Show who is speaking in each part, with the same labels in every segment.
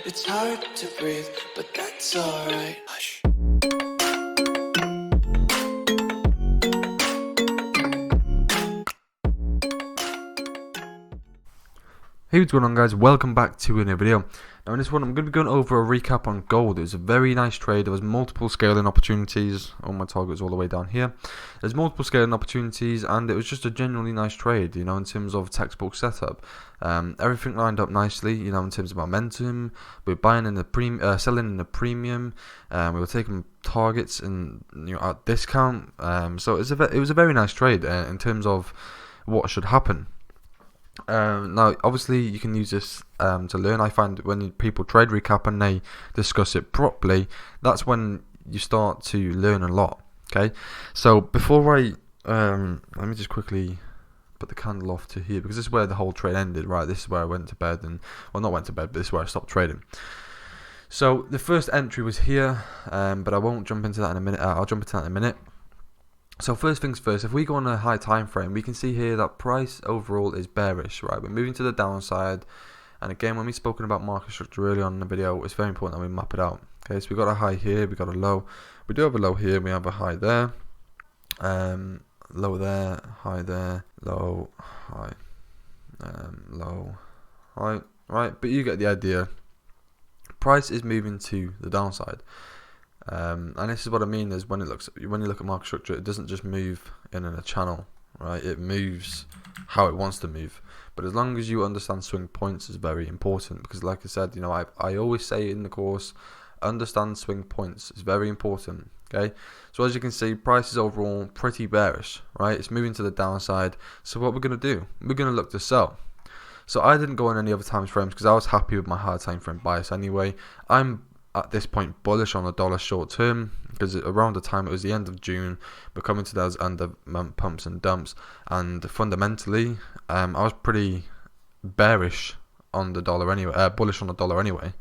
Speaker 1: It's hard to breathe, but that's alright. Hush.
Speaker 2: Hey, what's going on, guys? Welcome back to another video. Now in this one I'm going to be going over a recap on gold. It was a very nice trade. There was multiple scaling opportunities. All my targets all the way down here. There's multiple scaling opportunities and it was just a genuinely nice trade, in terms of textbook setup. Everything lined up nicely, in terms of momentum. We were buying in the selling in the premium. We were taking targets at discount. So it was a very nice trade in terms of what should happen. Now, obviously, you can use this to learn. I find when people trade recap and they discuss it properly, that's when you start to learn a lot. Okay, so before I let me just quickly put the candle off to here because this is where the whole trade ended. Right, this is where I went to bed not went to bed, but this is where I stopped trading. So the first entry was here, but I won't jump into that in a minute. I'll jump into that in a minute. So first things first, if we go on a high time frame, we can see here that price overall is bearish, right? We're moving to the downside, and again, when we've spoken about market structure earlier on in the video, it's very important that we map it out. Okay, so we got a high here, we got a low, we do have a low here, we have a high there, low there, high there, low, high, low, high, right? But you get the idea. Price is moving to the downside. And this is what I mean is when you look at market structure, it doesn't just move in a channel, right? It moves how it wants to move. But as long as you understand swing points is very important, because like I said, I always say in the course, understand swing points is very important. Okay, so as you can see, price is overall pretty bearish, right? It's moving to the downside. So what we're going to do, we're going to look to sell. So I didn't go on any other time frames because I was happy with my high time frame bias anyway. I'm at this point bullish on the dollar short term because around the time it was the end of June, we're coming to those under pumps and dumps, and fundamentally I was pretty bearish on the dollar anyway, bullish on the dollar anyway.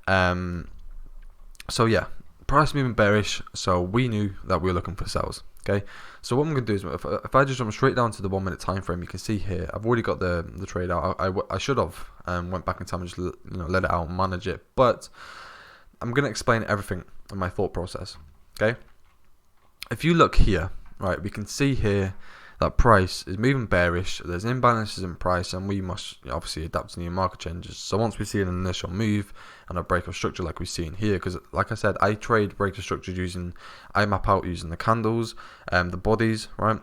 Speaker 2: So yeah, price moving bearish, so we knew that we were looking for sells. Okay, so what I'm going to do is if I just jump straight down to the 1 minute time frame, you can see here I've already got the trade out. I should have went back in time and just let it out and manage it, but I'm going to explain everything in my thought process. Okay, if you look here, right, we can see here that price is moving bearish. There's imbalances in price, and we must obviously adapt to new market changes. So once we see an initial move and a break of structure like we've seen here, because like I said, I trade break of structure I map out using the candles, the bodies, right?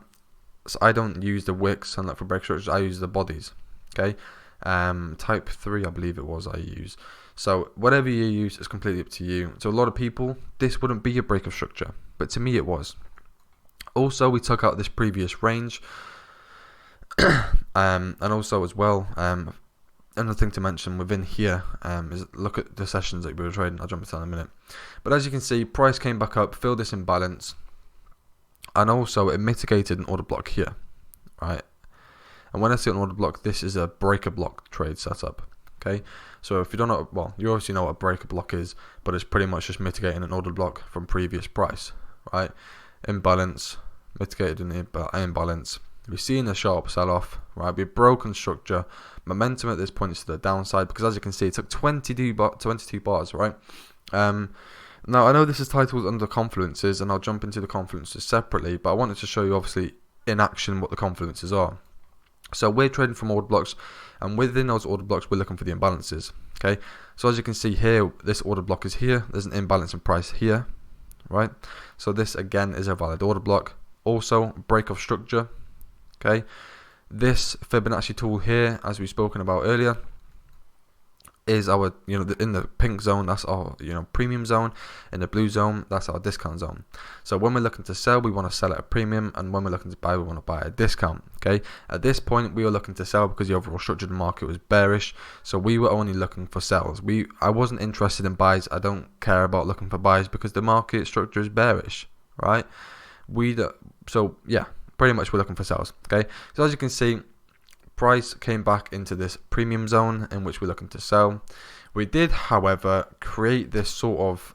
Speaker 2: So I don't use the wicks and look for break structures. I use the bodies. Okay, type 3 I believe it was I use. So whatever you use is completely up to you. So a lot of people, this wouldn't be a break of structure, but to me it was. Also, we took out this previous range, and also as well, another thing to mention within here is look at the sessions that we were trading. I'll jump into that in a minute. But as you can see, price came back up, filled this imbalance, and also it mitigated an order block here, right? And when I say an order block, this is a breaker block trade setup. Okay, so if you don't know, well, you obviously know what a breaker block is, but it's pretty much just mitigating an order block from previous price, right? Imbalance, mitigated an imbalance. We've seen a sharp sell-off, right? We've broken structure. Momentum at this point is to the downside because, as you can see, it took 22 bars, right? Now, I know this is titled under confluences, and I'll jump into the confluences separately, but I wanted to show you, obviously, in action what the confluences are. So we're trading from order blocks, and within those order blocks, we're looking for the imbalances. Okay, so as you can see here, this order block is here. There's an imbalance in price here, right? So this again is a valid order block. Also, break of structure. Okay, this Fibonacci tool here, as we've spoken about earlier, is our, in the pink zone, that's our, premium zone. In the blue zone, that's our discount zone. So when we're looking to sell, we want to sell at a premium, and when we're looking to buy, we want to buy at a discount. Okay, at this point, we were looking to sell because the overall structure of the market was bearish. So we were only looking for sells. I wasn't interested in buys. I don't care about looking for buys because the market structure is bearish, right? So yeah, pretty much we're looking for sells. Okay, so as you can see, price came back into this premium zone in which we're looking to sell. We did, however, create this sort of,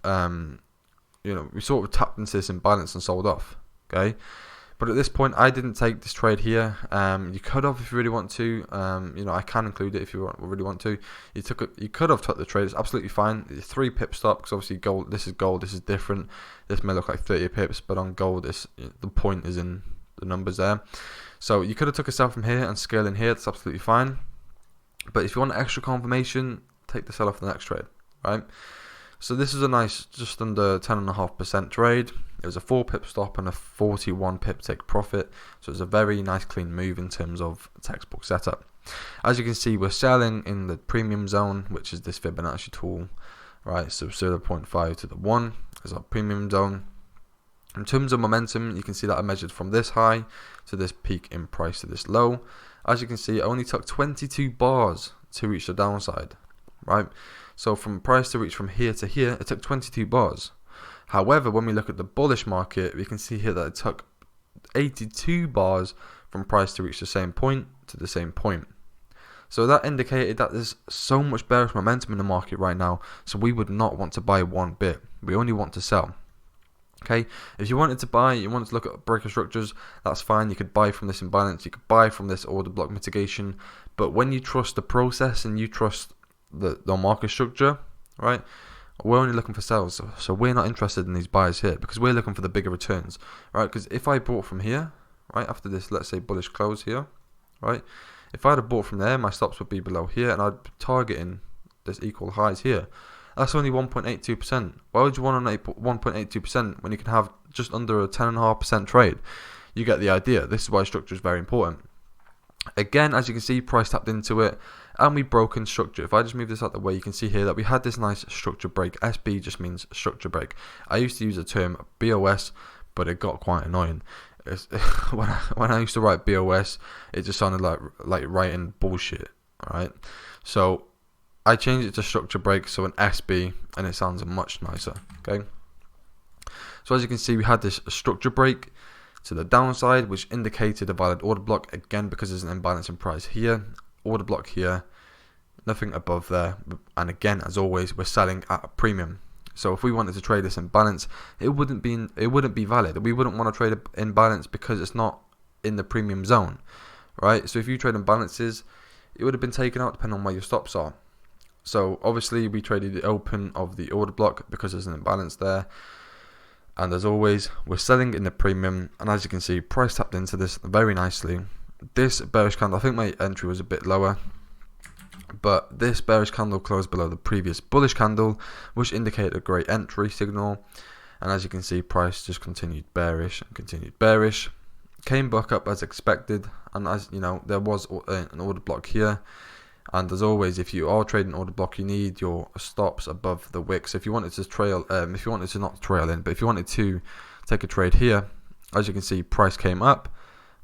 Speaker 2: we sort of tapped into this imbalance and sold off. Okay, But at this point, I didn't take this trade here. You could have if you really want to. I can include it if you really want to. You could have took the trade. It's absolutely fine. It's 3 pip stop because obviously gold. This is gold. This is different. This may look like 30 pips, but on gold, the point is in the numbers there. So you could have took a sell from here and scale in here. That's absolutely fine. But if you want extra confirmation, take the sell off the next trade, right? So this is a nice, just under 10.5% trade. It was a 4 pip stop and a 41 pip take profit. So it's a very nice clean move in terms of textbook setup. As you can see, we're selling in the premium zone, which is this Fibonacci tool, right? So 0.5 to the 1 is our premium zone. In terms of momentum, you can see that I measured from this high to this peak in price to this low. As you can see, I only took 22 bars to reach the downside, right? So from price to reach from here to here, it took 22 bars. However, when we look at the bullish market, we can see here that it took 82 bars from price to reach the same point to the same point. So that indicated that there's so much bearish momentum in the market right now. So we would not want to buy one bit. We only want to sell. Okay, if you wanted to buy, you wanted to look at breaker structures, that's fine. You could buy from this imbalance, you could buy from this order block mitigation. But when you trust the process and you trust the market structure, right, we're only looking for sales. So we're not interested in these buys here because we're looking for the bigger returns, right? Because if I bought from here, right, after this, let's say bullish close here, right, if I had bought from there, my stops would be below here and I'd be targeting this equal highs here. That's only 1.82%. Why would you want 1.82% when you can have just under a 10.5% trade? You get the idea. This is why structure is very important. Again, as you can see, price tapped into it and we broken structure. If I just move this out the way, you can see here that we had this nice structure break. SB just means structure break. I used to use the term BOS, but it got quite annoying. When I used to write BOS, it just sounded like writing bullshit, right? So I changed it to structure break, so an SB, and it sounds much nicer, okay? So as you can see, we had this structure break to the downside, which indicated a valid order block, again, because there's an imbalance in price here, order block here, nothing above there, and again, as always, we're selling at a premium. So if we wanted to trade this imbalance, it wouldn't be valid. We wouldn't want to trade an imbalance because it's not in the premium zone, right? So if you trade imbalances, it would have been taken out depending on where your stops are. So obviously we traded the open of the order block because there's an imbalance there. And as always, we're selling in the premium. And as you can see, price tapped into this very nicely. This bearish candle, I think my entry was a bit lower. But this bearish candle closed below the previous bullish candle, which indicated a great entry signal. And as you can see, price just continued bearish and continued bearish. Came back up as expected. And as you know, there was an order block here. And as always, if you are trading order block, you need your stops above the wick. So if you wanted to trail, if you wanted to not trail in, but if you wanted to take a trade here, as you can see, price came up,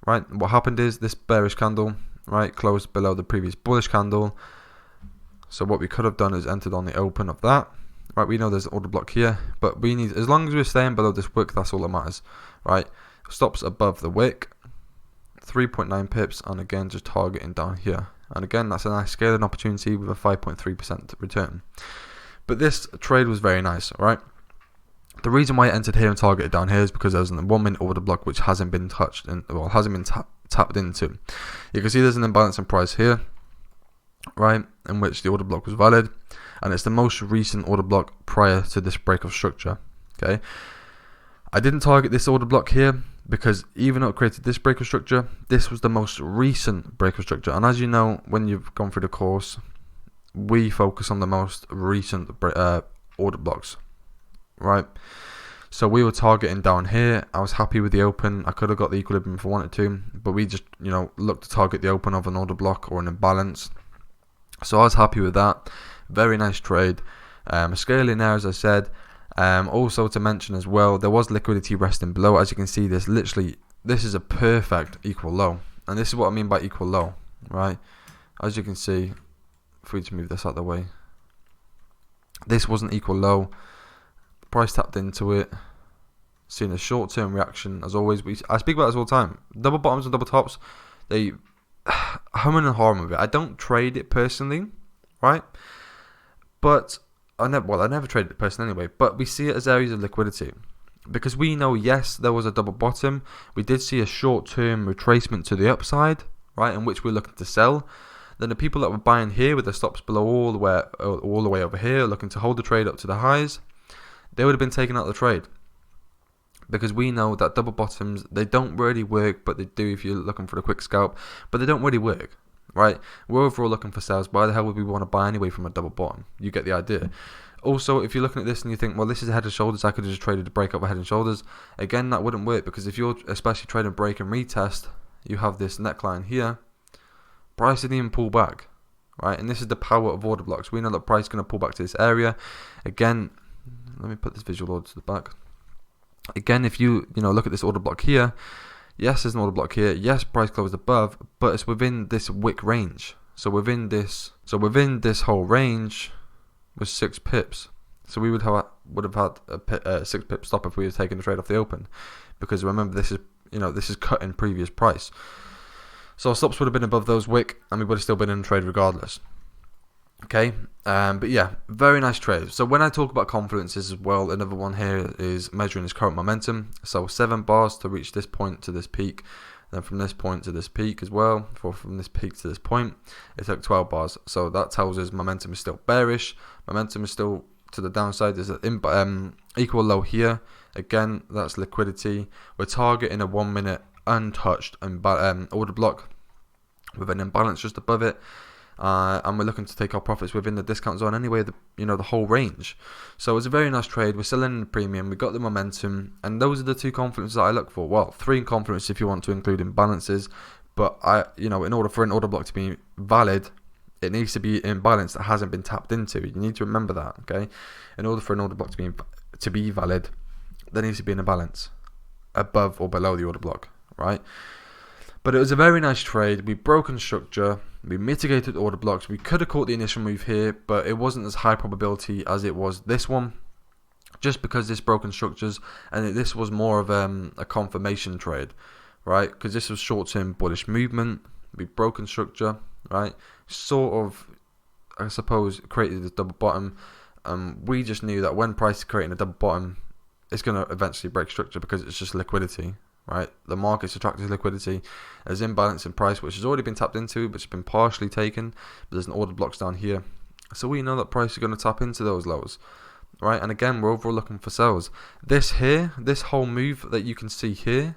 Speaker 2: right? What happened is this bearish candle, right, closed below the previous bullish candle. So what we could have done is entered on the open of that, right? We know there's an order block here, but we need, as long as we're staying below this wick, that's all that matters, right? Stops above the wick, 3.9 pips, and again, just targeting down here. And again, that's a nice scaling opportunity with a 5.3% return. But this trade was very nice, right? The reason why I entered here and targeted down here is because there was a 1 minute order block which hasn't been touched, hasn't been tapped into. You can see there's an imbalance in price here, right, in which the order block was valid. And it's the most recent order block prior to this break of structure, okay? I didn't target this order block here because even though it created this breaker structure, this was the most recent breaker structure. And as you know, when you've gone through the course, we focus on the most recent order blocks, right? So we were targeting down here. I was happy with the open. I could have got the equilibrium if I wanted to, but we just, looked to target the open of an order block or an imbalance. So I was happy with that. Very nice trade. Scaling there, as I said. Also to mention as well, there was liquidity resting below. As you can see, this is a perfect equal low, and this is what I mean by equal low, right? As you can see, if we just move this out of the way, this was an equal low. Price tapped into it, seeing a short-term reaction. As always, I speak about this all the time. Double bottoms and double tops, they hum and harm with it. I don't trade it personally, right? But I never traded it personally anyway, but we see it as areas of liquidity. because we know, yes, there was a double bottom. We did see a short-term retracement to the upside, right, in which we're looking to sell. Then the people that were buying here with their stops below all the way over here, looking to hold the trade up to the highs, they would have been taken out of the trade. Because we know that double bottoms, they don't really work, but they do if you're looking for a quick scalp, but they don't really work, right? We're overall looking for sales. Why the hell would we want to buy anyway from a double bottom? You get the idea. Also, if you're looking at this and you think, well, this is a head and shoulders, I could have just traded a break up a head and shoulders. Again, that wouldn't work, because if you're especially trading break and retest, you have this neckline here. Price didn't even pull back, right? And this is the power of order blocks. We know that price is going to pull back to this area. Again, let me put this visual order to the back. Again, if you look at this order block here, yes, there's an order block here. Yes, price closed above, but it's within this wick range. So within this whole range was 6 pips. So we would have had a 6 pip stop if we were taking the trade off the open, because remember, this is cut in previous price. So our stops would have been above those wick, and we would have still been in the trade regardless. Okay, but yeah, very nice trade. So when I talk about confluences as well, another one here is measuring his current momentum. So 7 bars to reach this point to this peak, then from this point to this peak as well, from this peak to this point, it took 12 bars. So that tells us momentum is still bearish. Momentum is still to the downside. There's an equal low here. Again, that's liquidity. We're targeting a 1 minute untouched order block with an imbalance just above it. And we're looking to take our profits within the discount zone anyway, the whole range. So it's a very nice trade. We're selling in the premium, we got the momentum, and those are the 2 confluences that I look for. Well, 3 confluences if you want to include imbalances, but in order for an order block to be valid, it needs to be in balance that hasn't been tapped into. You need to remember that, okay? In order for an order block to be valid, there needs to be an imbalance above or below the order block, right? But it was a very nice trade. We broken structure. We mitigated order blocks. We could have caught the initial move here, but it wasn't as high probability as it was this one, just because this broken structures, and this was more of a confirmation trade, right? Because this was short-term bullish movement. We broken structure, right? Sort of, I suppose, created this double bottom. We just knew that when price is creating a double bottom, it's going to eventually break structure because it's just liquidity. Right, the market's attracted to liquidity. There's imbalance in price, which has already been tapped into, but it's been partially taken. But there's an order blocks down here, so we know that price is going to tap into those lows, right? And again, we're overall looking for sales. This whole move that you can see here,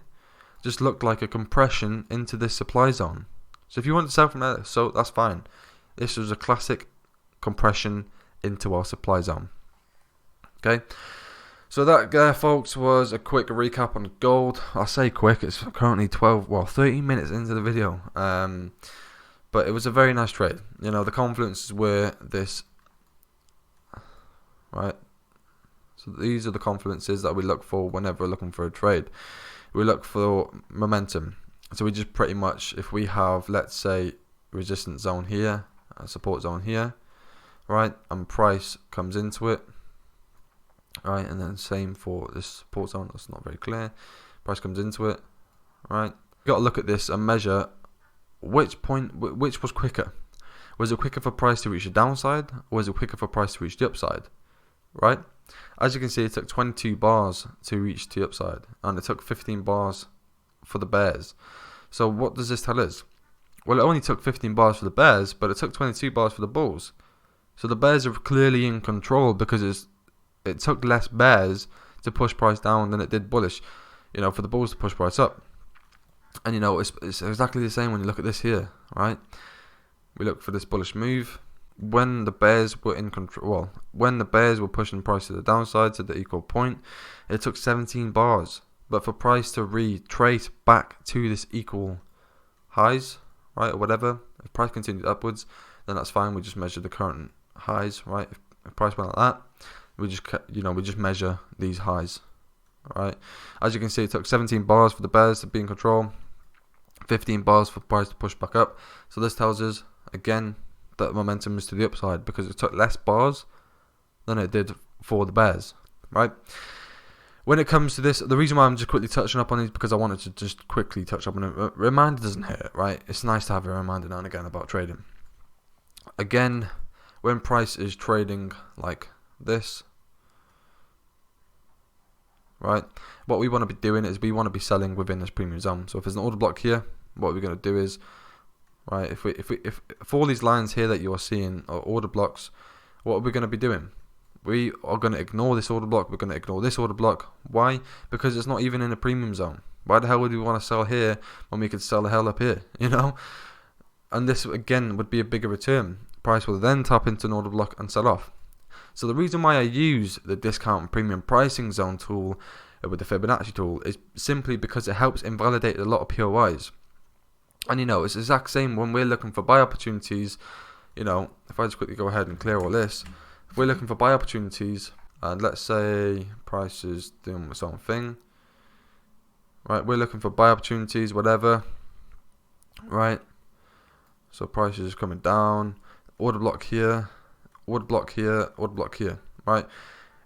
Speaker 2: just looked like a compression into this supply zone. So if you want to sell from there, so that's fine. This was a classic compression into our supply zone. Okay. So that, folks, was a quick recap on gold. I say quick, it's currently 13 minutes into the video. But it was a very nice trade. The confluences were this, right? So these are the confluences that we look for whenever we're looking for a trade. We look for momentum. So we just pretty much, if we have, let's say, resistance zone here, support zone here, right? And price comes into it. Right, and then same for this support zone. That's not very clear. Price comes into it. Right, you got to look at this and measure which was quicker. Was it quicker for price to reach the downside, or was it quicker for price to reach the upside? Right, as you can see, it took 22 bars to reach the upside, and it took 15 bars for the bears. So what does this tell us? Well, it only took 15 bars for the bears, but it took 22 bars for the bulls. So the bears are clearly in control because it took less bears to push price down than it did bullish, for the bulls to push price up. And it's exactly the same when you look at this here, right? We look for this bullish move when the bears were in control. Well, when the bears were pushing price to the downside to the equal point, it took 17 bars. But for price to retrace back to this equal highs, right, or whatever, if price continued upwards, then that's fine. We just measure the current highs, right? If price went like that, we just measure these highs, right? As you can see, it took 17 bars for the bears to be in control, 15 bars for price to push back up. So this tells us again that momentum is to the upside because it took less bars than it did for the bears, right? When it comes to this, the reason why I'm just quickly touching up on it is because I wanted to just quickly touch up on it. Reminder doesn't hurt, right? It's nice to have a reminder now and again about trading. Again, when price is trading like this, right? What we want to be doing is we want to be selling within this premium zone. So if there's an order block here, what we're going to do is, right, if all these lines here that you are seeing are order blocks, what are we going to be doing? We are going to ignore this order block. We're going to ignore this order block. Why? Because it's not even in a premium zone. Why the hell would we want to sell here when we could sell the hell up here? You know? And this again would be a bigger return. Price will then tap into an order block and sell off. So the reason why I use the discount and premium pricing zone tool with the Fibonacci tool is simply because it helps invalidate a lot of POIs. And you know, it's the exact same when we're looking for buy opportunities. You know, if I just quickly go ahead and clear all this, if we're looking for buy opportunities, and let's say price is doing its own thing, right? We're looking for buy opportunities, whatever, right? So price is coming down, order block here, order block here, order block here, right?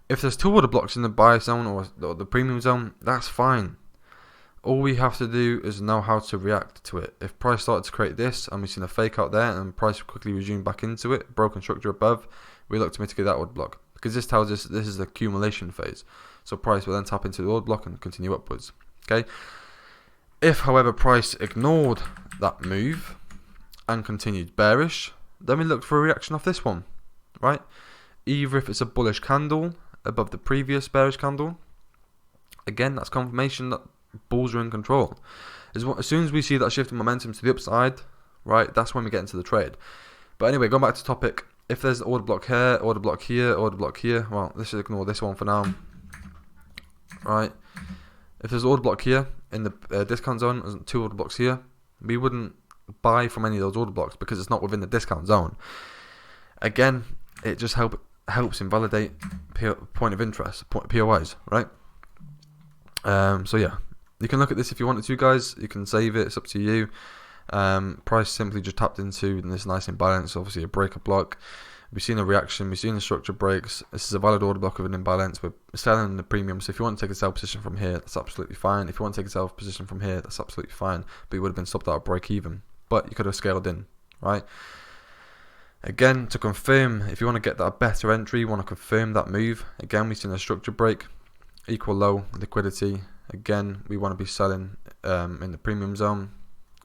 Speaker 2: If there's two order blocks in the buy zone or the premium zone, that's fine. All we have to do is know how to react to it. If price started to create this and we've seen a fake out there and price quickly resume back into it, broken structure above, we look to mitigate that order block, because this tells us this is the accumulation phase. So price will then tap into the order block and continue upwards. Okay. If, however, price ignored that move and continued bearish, then we look for a reaction off this one, right? Either if it's a bullish candle above the previous bearish candle, again, that's confirmation that bulls are in control. As soon as we see that shift in momentum to the upside, right, that's when we get into the trade. But anyway, going back to topic, if there's an order block here, order block here, order block here, well, let's just ignore this one for now, right? If there's an order block here in the discount zone, there's two order blocks here, we wouldn't buy from any of those order blocks because it's not within the discount zone. Again, it just helps invalidate point of interest, POIs, right? So yeah, you can look at this if you wanted to, guys. You can save it, it's up to you. Price simply just tapped into this nice imbalance, obviously a breaker block. We've seen a reaction, we've seen the structure breaks. This is a valid order block of an imbalance. We're selling the premium, so if you want to take a sell position from here, that's absolutely fine. If you want to take a sell position from here, that's absolutely fine, but you would have been stopped out at break even, but you could have scaled in, right? Again, to confirm, if you want to get that better entry, you want to confirm that move. Again, we've seen a structure break, equal low liquidity. Again, we want to be selling in the premium zone.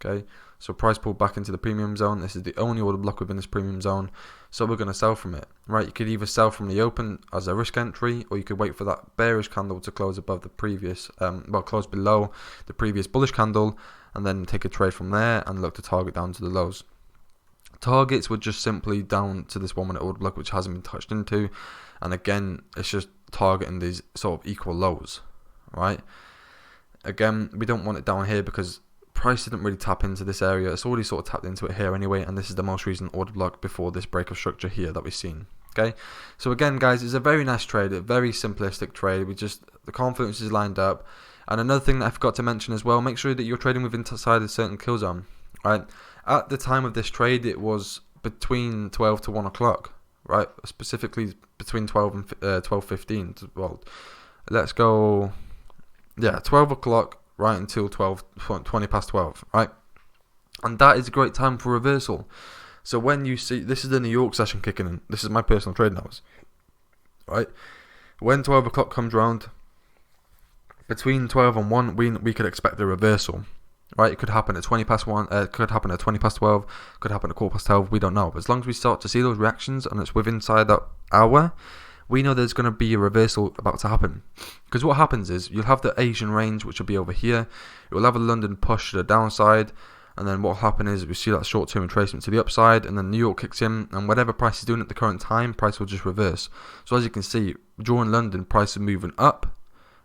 Speaker 2: Okay, so price pulled back into the premium zone. This is the only order block within this premium zone, so we're going to sell from it, right? You could either sell from the open as a risk entry, or you could wait for that bearish candle to close above the previous, close below the previous bullish candle, and then take a trade from there and look to target down to the lows. Targets would just simply down to this 1 minute order block, which hasn't been touched into, and again, it's just targeting these sort of equal lows, right? Again, we don't want it down here because price didn't really tap into this area. It's already sort of tapped into it here anyway, and this is the most recent order block before this break of structure here that we've seen. Okay, so again, guys, it's a very nice trade, a very simplistic trade. The confidence is lined up. And another thing that I forgot to mention as well, make sure that you're trading within inside a certain kill zone, right? At the time of this trade, it was between 12 to 1 o'clock, right? Specifically between 12 and 12:15. Well, let's go, yeah, 12 o'clock right until 20 past 12, right? And that is a great time for reversal. So when you see, this is the New York session kicking in. This is my personal trading hours, right? When 12 o'clock comes round, between 12 and 1, we could expect a reversal, right? It could happen at 20 past 1, could happen at 20 past 12, could happen at 12:15, we don't know. But as long as we start to see those reactions and it's within inside that hour, we know there's going to be a reversal about to happen. Because what happens is, you'll have the Asian range, which will be over here. It will have a London push to the downside. And then what will happen is, we see that short-term retracement to the upside. And then New York kicks in. And whatever price is doing at the current time, price will just reverse. So as you can see, during London, price is moving up.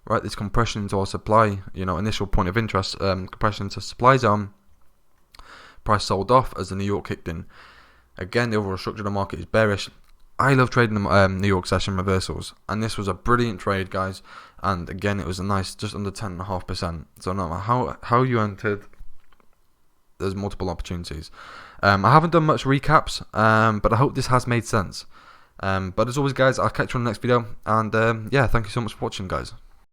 Speaker 2: Right, this compression into our supply, initial point of interest, compression into supply zone. Price sold off as the New York kicked in. Again, the overall structure of the market is bearish. I love trading the New York session reversals, and this was a brilliant trade, guys. And again, it was a nice, just under 10.5%. So no matter how you entered, there's multiple opportunities. I haven't done much recaps, but I hope this has made sense. But as always, guys, I'll catch you on the next video. And yeah, thank you so much for watching, guys.